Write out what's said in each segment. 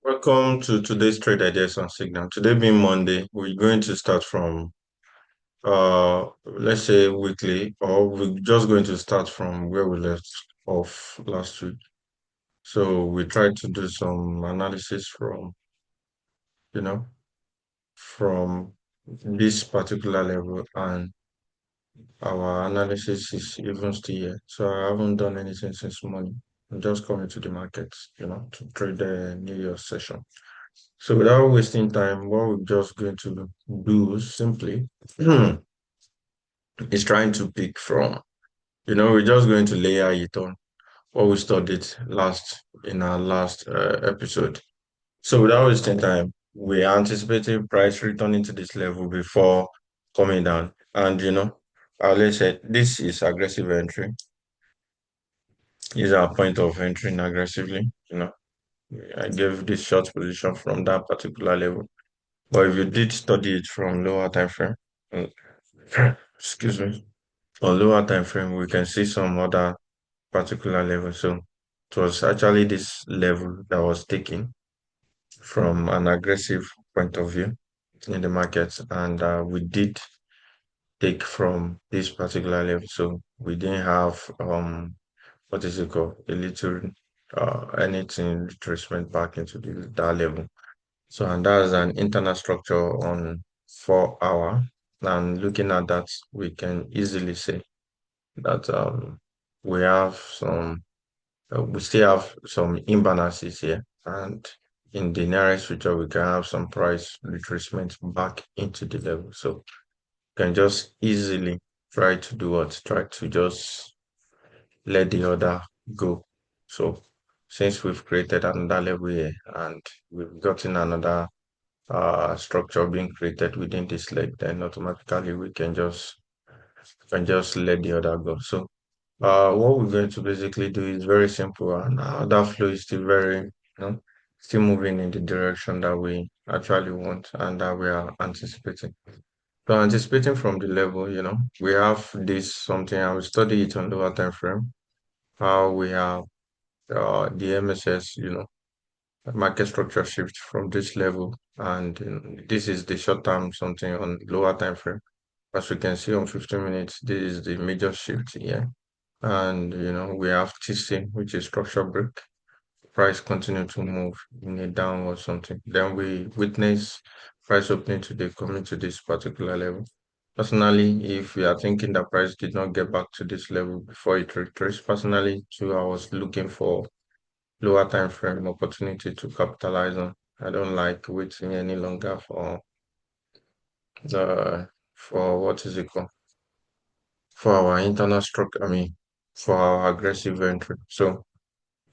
Welcome to today's trade ideas on Signal. Today being Monday, we're going to start from let's say weekly, or we're just going to start from where we left off last week. So we tried to do some analysis from, you know, from this particular level, and our analysis is even still here. So I haven't done anything since morning. I'm just coming to the market, to trade the New Year session. So without wasting time, what we're just going to do simply is trying to pick from, we're just going to layer it on what we studied last in our last episode. So without wasting time, we are anticipating price returning to this level before coming down. And I always said this is aggressive entry. Is our point of entering aggressively. I gave this short position from that particular level. But if you did study it from lower time frame, uh, excuse me, on lower time frame, we can see some other particular level. So it was actually this level that was taken from an aggressive point of view in the market, and we did take from this particular level. So we didn't have what is it called, a little anything retracement back into that level. So, and that's an internal structure on 4 hour. And looking at that, we can easily say that we have we still have some imbalances here. And in the nearest future, we can have some price retracement back into the level. So, can just easily try to do what? Try to just let the order go. So, since we've created another level here and we've gotten another structure being created within this leg, then automatically we can just let the other go. So what we're going to basically do is very simple, and that flow is still very, still moving in the direction that we actually want and that we are anticipating. So anticipating from the level, we have this something, I will study it on lower time frame, how we have the MSS, market structure shift from this level, and this is the short term something on lower time frame. As we can see on 15 minutes, this is the major shift here. And we have TC, which is structure break. Price continue to move in a downward something. Then we witness price opening today coming to this particular level. Personally, if we are thinking that price did not get back to this level before it retraced, personally too, I was looking for lower time frame opportunity to capitalize on. I don't like waiting any longer the for what is it called? For our internal structure, I mean, for our aggressive entry. So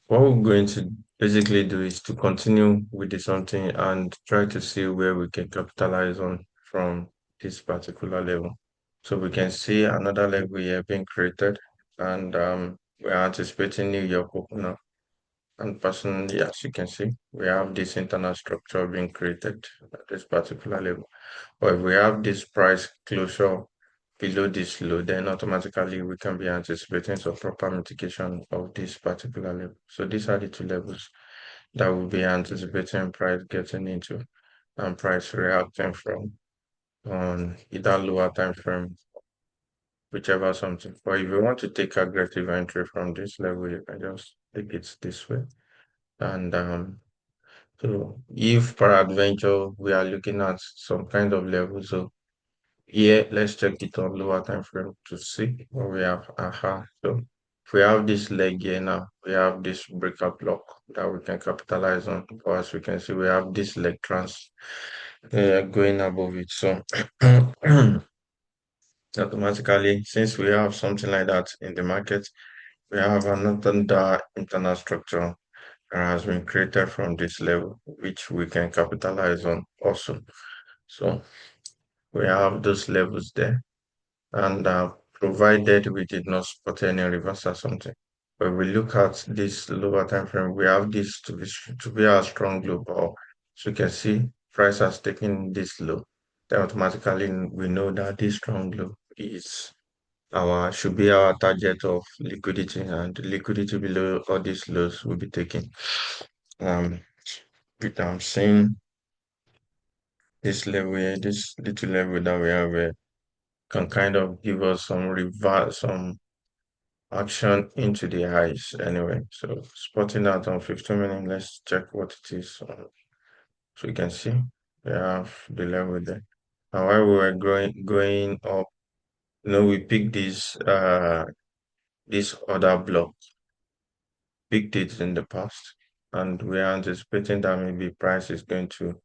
what we're going to basically do is to continue with the something and try to see where we can capitalize on from this particular level. So we can see another level here being created, and we're anticipating New York open. And personally, as you can see, we have this internal structure being created at this particular level. But if we have this price closure below this low, then automatically we can be anticipating some proper mitigation of this particular level. So these are the two levels that we'll be anticipating price getting into and price reacting from on either lower time frame, whichever something. But if you want to take aggressive entry from this level, you can just take it this way. And so if peradventure we are looking at some kind of level, so here let's check it on lower time frame to see what we have. So if we have this leg here now, we have this breakup block that we can capitalize on. Or as we can see, we have this leg trans going above it. So automatically, since we have something like that in the market, we have another internal structure has been created from this level, which we can capitalize on also. So we have those levels there, and provided we did not spot any reverse or something. When we look at this lower time frame, we have this to be a strong low, or so you can see price has taken this low. Then automatically we know that this strong low is our should be our target of liquidity, and liquidity below all these lows will be taken. Um, I'm seeing this level here, this little level that we have here can kind of give us some reverse, some action into the highs anyway. So spotting that on 15 minutes, let's check what it is. So you can see we have the level there. And while we were going up, we picked this other block, picked it in the past, and we are anticipating that maybe price is going to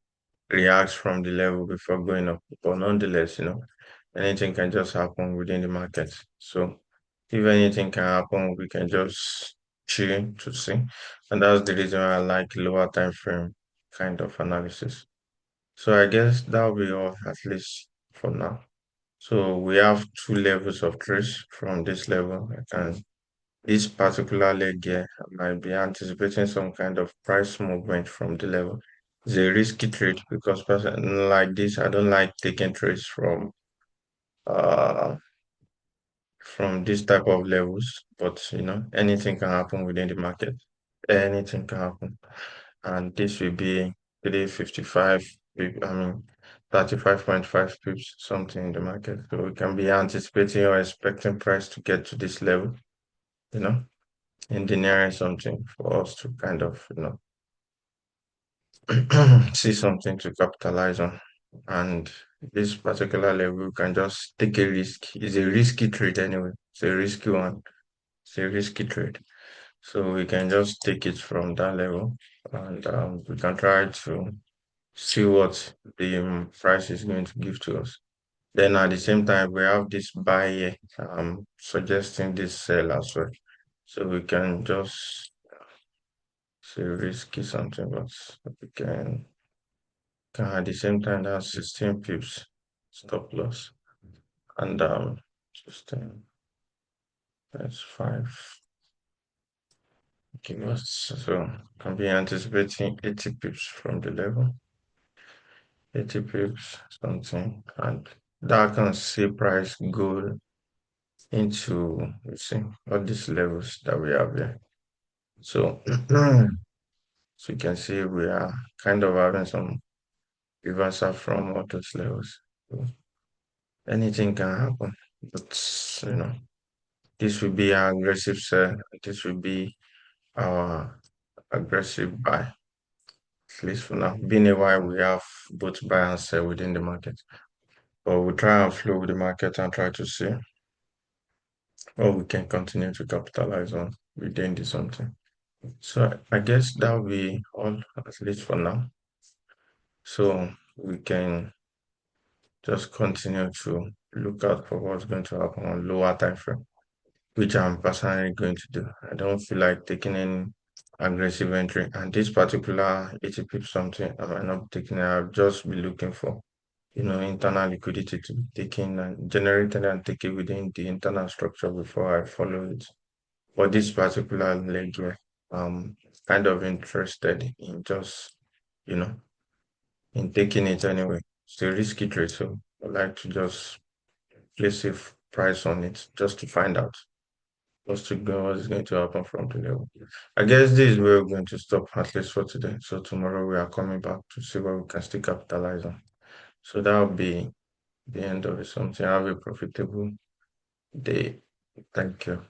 react from the level before going up. But nonetheless, anything can just happen within the market. So if anything can happen, we can just chill to see. And that's the reason why I like lower time frame kind of analysis. So I guess that'll be all at least for now. So we have two levels of trace from this level. This particular leg here, I might be anticipating some kind of price movement from the level. It's a risky trade because person like this, I don't like taking trades uh from this type of levels. But anything can happen within the market. Anything can happen. And this will be 355, I mean 35.5 pips, something in the market. So we can be anticipating or expecting price to get to this level, you know, engineering something for us to kind of, see something to capitalize on. And this particular level, you can just take a risk. It's a risky trade anyway. It's a risky one. It's a risky trade. So we can just take it from that level and we can try to see what the price is going to give to us. Then at the same time, we have this buy here, suggesting this sell as well. So we can just say risky something, but we can at the same time that's 16 pips stop loss. And just that's 5 give us, so can be anticipating 80 pips from the level, 80 pips something, and that can see price go into, let's see, all these levels that we have here. So so you can see we are kind of having some reversal from all those levels. So anything can happen, but this will be our aggressive sell. This will be our aggressive buy. At least for now. Being a while, we have both buy and sell within the market. But we'll try and flow with the market and try to see what we can continue to capitalize on within the something. So I guess that will be all, at least for now. So we can just continue to look out for what's going to happen on lower time frame, which I'm personally going to do. I don't feel like taking any aggressive entry. And this particular 80 pip something, I might not be taking it. I'll just be looking for, internal liquidity to be taken and generated and take it within the internal structure before I follow it. But this particular leg here, kind of interested in just, you know, in taking it anyway. It's a risky trade, so I like to just place a price on it just to find out what's to go, what is going to happen from the level. I guess this is where we're going to stop at least for today. So tomorrow we are coming back to see what we can still capitalize on. So that'll be the end of it. Something. Have a profitable day. Thank you.